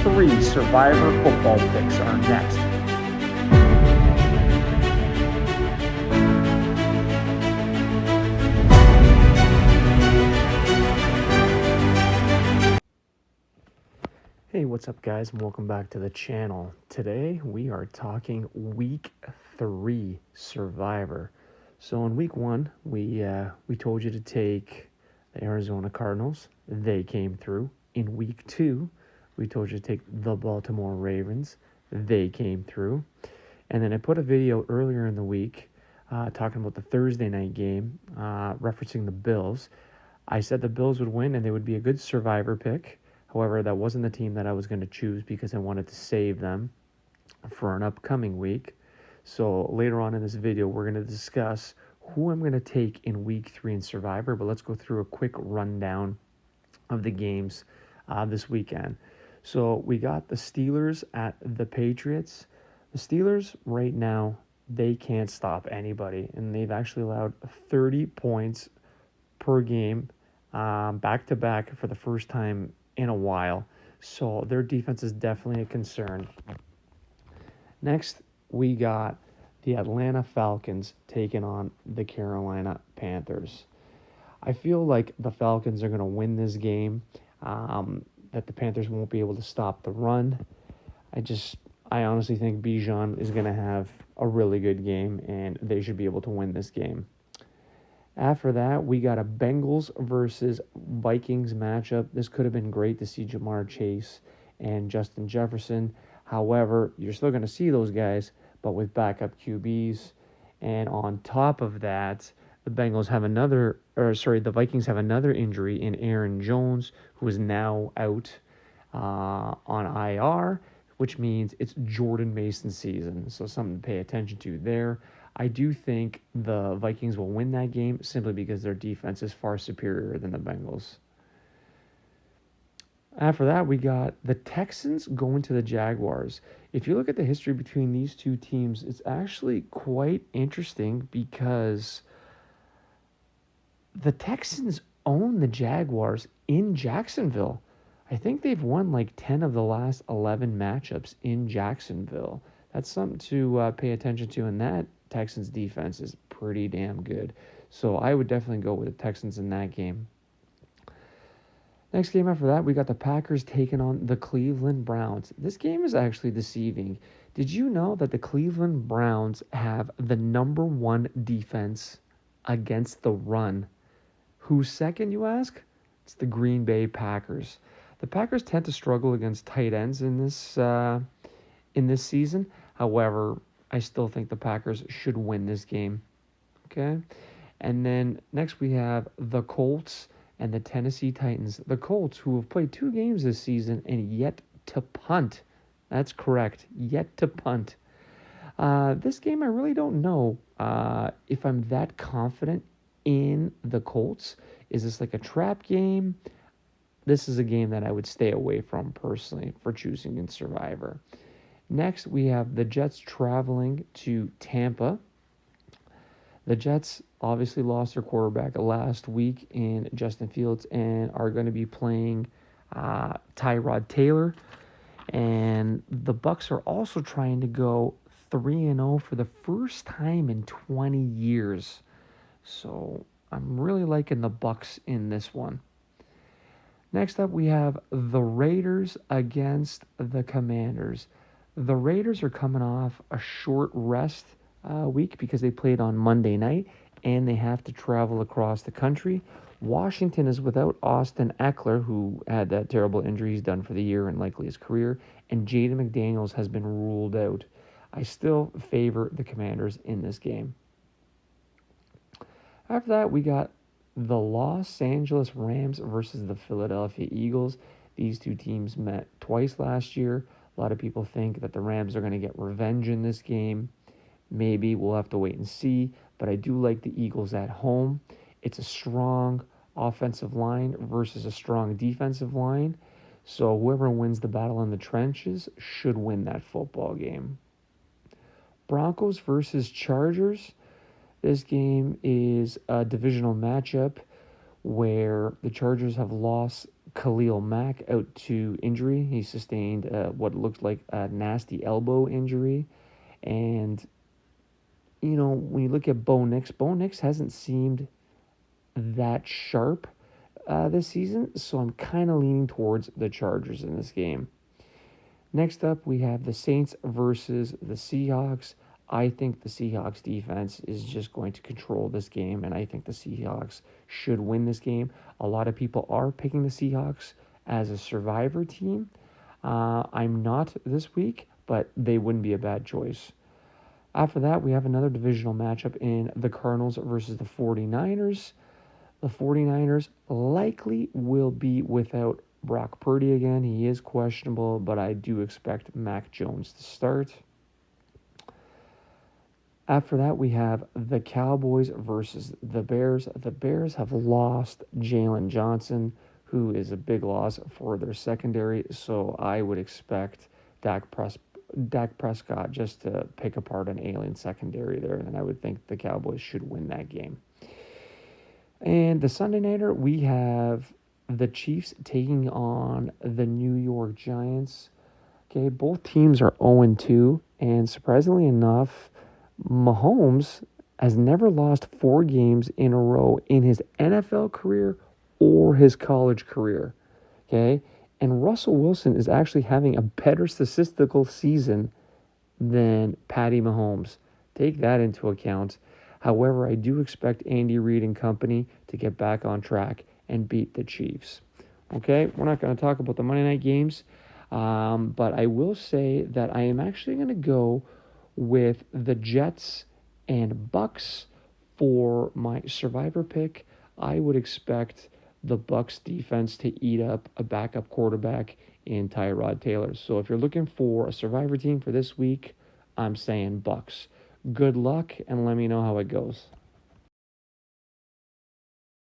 3 Survivor football picks are next. Hey, what's up guys, and welcome back to the channel. Today we are talking week 3 Survivor. So in week 1, we told you to take the Arizona Cardinals. They came through. In week 2, we told you to take the Baltimore Ravens. They came through. And then I put a video earlier in the week talking about the Thursday night game, referencing the Bills. I said the Bills would win and they would be a good Survivor pick. However, that wasn't the team that I was going to choose because I wanted to save them for an upcoming week. So later on in this video, we're going to discuss who I'm going to take in week 3 in Survivor. But let's go through a quick rundown of the games this weekend. So we got the Steelers at the Patriots. The Steelers right now, they can't stop anybody. And they've actually allowed 30 points per game back-to-back for the first time in a while. So their defense is definitely a concern. Next, we got the Atlanta Falcons taking on the Carolina Panthers. I feel like the Falcons are going to win this game, that the Panthers won't be able to stop the run. I honestly think Bijan is going to have a really good game, and they should be able to win this game. After that, we got a Bengals versus Vikings matchup. This could have been great to see Jamar Chase and Justin Jefferson. However, you're still going to see those guys, but with backup QBs. And on top of that, the Vikings have another injury in Aaron Jones, who is now out on IR, which means it's Jordan Mason's season. So something to pay attention to there. I do think the Vikings will win that game simply because their defense is far superior than the Bengals. After that, we got the Texans going to the Jaguars. If you look at the history between these two teams, it's actually quite interesting because the Texans own the Jaguars in Jacksonville. I think they've won like 10 of the last 11 matchups in Jacksonville. That's something to pay attention to, and that Texans defense is pretty damn good. So I would definitely go with the Texans in that game. Next game after that, we got the Packers taking on the Cleveland Browns. This game is actually deceiving. Did you know that the Cleveland Browns have the number 1 defense against the run? Who's second, you ask? It's the Green Bay Packers. The Packers tend to struggle against tight ends in this season. However, I still think the Packers should win this game. Okay? And then next we have the Colts and the Tennessee Titans. The Colts, who have played 2 games this season and yet to punt. That's correct. Yet to punt. This game, I really don't know if I'm that confident in the Colts. Is this like a trap game? This is a game that I would stay away from personally for choosing in Survivor. Next, we have the Jets traveling to Tampa. The Jets obviously lost their quarterback last week in Justin Fields and are going to be playing Tyrod Taylor. And the Bucs are also trying to go 3-0 for the first time in 20 years. So I'm really liking the Bucs in this one. Next up, we have the Raiders against the Commanders. The Raiders are coming off a short rest week because they played on Monday night and they have to travel across the country. Washington is without Austin Eckler, who had that terrible injury. He's done for the year and likely his career. And Jaden McDaniels has been ruled out. I still favor the Commanders in this game. After that, we got the Los Angeles Rams versus the Philadelphia Eagles. These two teams met twice last year. A lot of people think that the Rams are going to get revenge in this game. Maybe we'll have to wait and see, but I do like the Eagles at home. It's a strong offensive line versus a strong defensive line. So whoever wins the battle in the trenches should win that football game. Broncos versus Chargers. This game is a divisional matchup where the Chargers have lost Khalil Mack out to injury. He sustained what looked like a nasty elbow injury. And, when you look at Bo Nix hasn't seemed that sharp this season, so I'm kind of leaning towards the Chargers in this game. Next up, we have the Saints versus the Seahawks. I think the Seahawks defense is just going to control this game, and I think the Seahawks should win this game. A lot of people are picking the Seahawks as a survivor team. I'm not this week, but they wouldn't be a bad choice. After that, we have another divisional matchup in the Cardinals versus the 49ers. The 49ers likely will be without Brock Purdy again. He is questionable, but I do expect Mac Jones to start. After that, we have the Cowboys versus the Bears. The Bears have lost Jalen Johnson, who is a big loss for their secondary, so I would expect Dak Prescott just to pick apart an alien secondary there, and I would think the Cowboys should win that game. And the Sunday nighter, we have the Chiefs taking on the New York Giants. Okay, both teams are 0-2, and surprisingly enough, Mahomes has never lost 4 games in a row in his NFL career or his college career. Okay, and Russell Wilson is actually having a better statistical season than Patty Mahomes. Take that into account. However, I do expect Andy Reid and company to get back on track and beat the Chiefs. Okay, we're not going to talk about the Monday night games, but I will say that I am actually going to go with the Jets and Bucks for my survivor pick. I would expect the Bucks defense to eat up a backup quarterback in Tyrod Taylor. So if you're looking for a survivor team for this week, I'm saying Bucks. Good luck, and let me know how it goes.